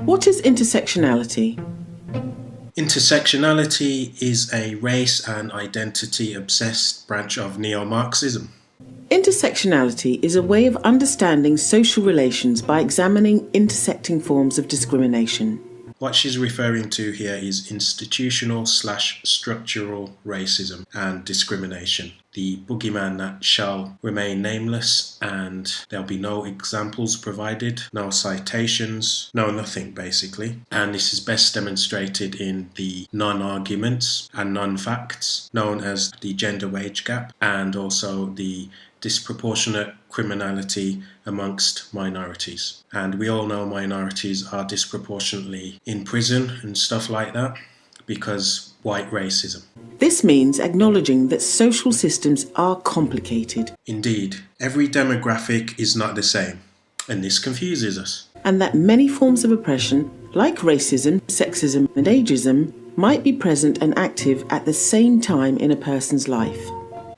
What is intersectionality? Intersectionality is a race and identity-obsessed branch of Neo Marxism. Intersectionality is a way of understanding social relations by examining intersecting forms of discrimination. What she's referring to here is institutional/structural racism and discrimination, the boogeyman that shall remain nameless, and there'll be no examples provided, no citations, no nothing basically. And this is best demonstrated in the non-arguments and non-facts known as the gender wage gap, and also the disproportionate criminality amongst minorities. And we all know minorities are disproportionately in prison and stuff like that because white racism. This means acknowledging that social systems are complicated. Indeed, every demographic is not the same, and this confuses us. And that many forms of oppression, like racism, sexism, and ageism, might be present and active at the same time in a person's life.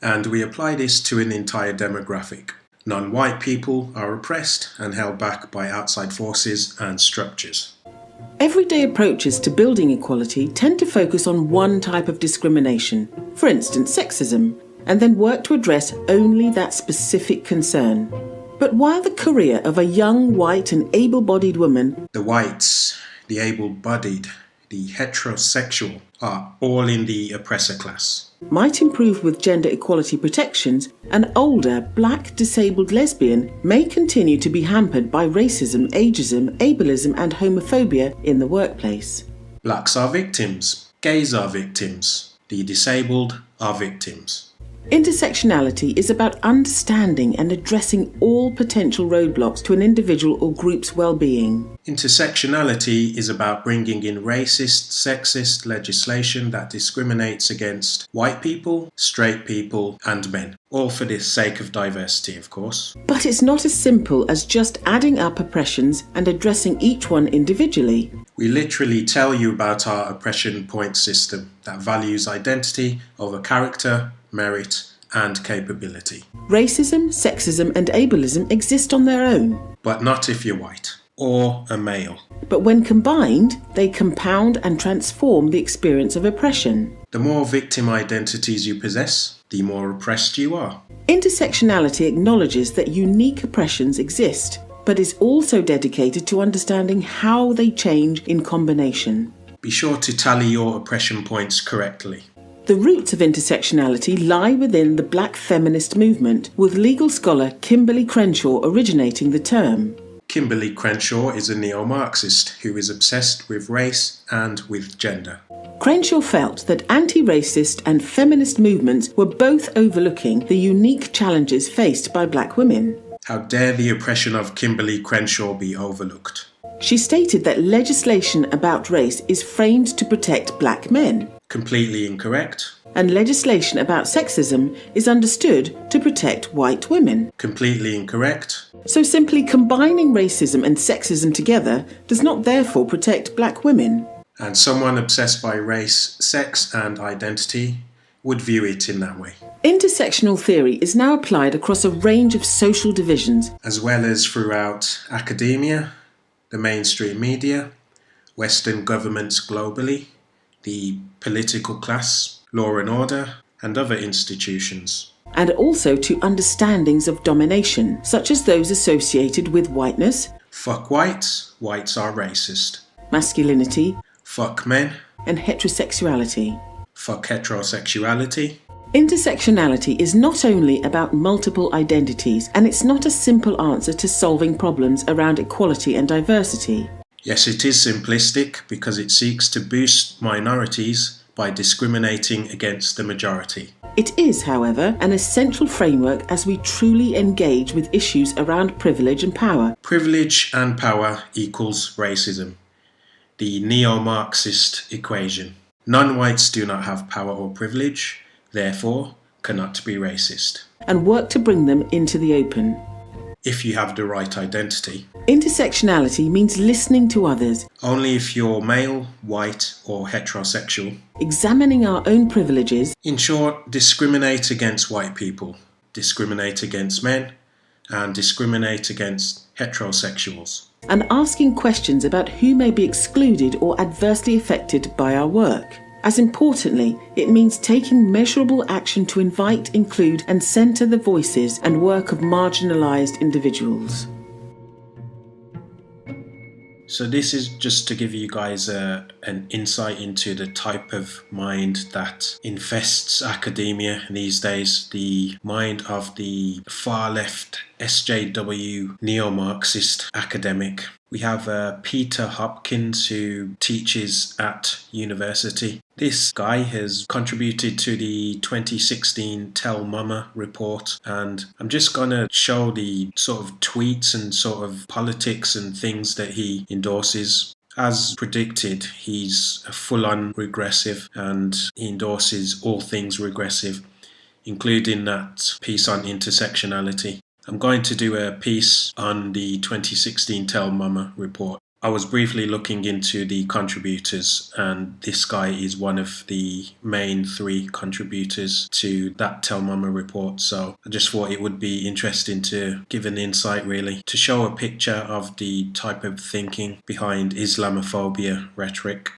And we apply this to an entire demographic. Non-white people are oppressed and held back by outside forces and structures. Everyday approaches to building equality tend to focus on one type of discrimination, for instance sexism, and then work to address only that specific concern. But while the career of a young, white and able-bodied woman, the whites, the able-bodied, the heterosexual, are all in the oppressor class, might improve with gender equality protections, an older, black, disabled lesbian may continue to be hampered by racism, ageism, ableism and homophobia in the workplace. Blacks are victims, gays are victims, the disabled are victims. Intersectionality is about understanding and addressing all potential roadblocks to an individual or group's well-being. Intersectionality is about bringing in racist, sexist legislation that discriminates against white people, straight people, and men. All for the sake of diversity, of course. But it's not as simple as just adding up oppressions and addressing each one individually. We literally tell you about our oppression point system that values identity over character, merit, and capability. Racism, sexism, and ableism exist on their own. But not if you're white or a male. But when combined, they compound and transform the experience of oppression. The more victim identities you possess, the more oppressed you are. Intersectionality acknowledges that unique oppressions exist, but is also dedicated to understanding how they change in combination. Be sure to tally your oppression points correctly. The roots of intersectionality lie within the Black feminist movement, with legal scholar Kimberly Crenshaw originating the term. Kimberly Crenshaw is a Neo Marxist who is obsessed with race and with gender. Crenshaw felt that anti-racist and feminist movements were both overlooking the unique challenges faced by black women. How dare the oppression of Kimberly Crenshaw be overlooked? She stated that legislation about race is framed to protect black men. Completely incorrect. And legislation about sexism is understood to protect white women. Completely incorrect. So simply combining racism and sexism together does not therefore protect black women. And someone obsessed by race, sex and identity would view it in that way. Intersectional theory is now applied across a range of social divisions, as well as throughout academia, the mainstream media, Western governments globally, the political class, law and order, and other institutions. And also to understandings of domination, such as those associated with whiteness, fuck whites, whites are racist. Masculinity, fuck men, and heterosexuality. Fuck heterosexuality. Intersectionality is not only about multiple identities, and it's not a simple answer to solving problems around equality and diversity. Yes, it is simplistic because it seeks to boost minorities by discriminating against the majority. It is, however, an essential framework as we truly engage with issues around privilege and power. Privilege and power equals racism. The Neo Marxist equation. Non-whites do not have power or privilege, therefore cannot be racist. And work to bring them into the open. If you have the right identity. Intersectionality means listening to others. Only if you're male, white or heterosexual. Examining our own privileges. In short, discriminate against white people. Discriminate against men. and discriminate against heterosexuals. And asking questions about who may be excluded or adversely affected by our work. As importantly, it means taking measurable action to invite, include, and centre the voices and work of marginalised individuals. So this is just to give you guys an insight into the type of mind that infests academia these days, the mind of the far left SJW Neo Marxist academic. We have Peter Hopkins, who teaches at university. This guy has contributed to the 2016 TellMama report, and I'm just going to show the sort of tweets and sort of politics and things that he endorses. As predicted, he's a full-on regressive, and he endorses all things regressive, including that piece on intersectionality. I'm going to do a piece on the 2016 TellMama report. I was briefly looking into the contributors, and this guy is one of the main 3 contributors to that TellMama report. So I just thought it would be interesting to give an insight, really, to show a picture of the type of thinking behind Islamophobia rhetoric.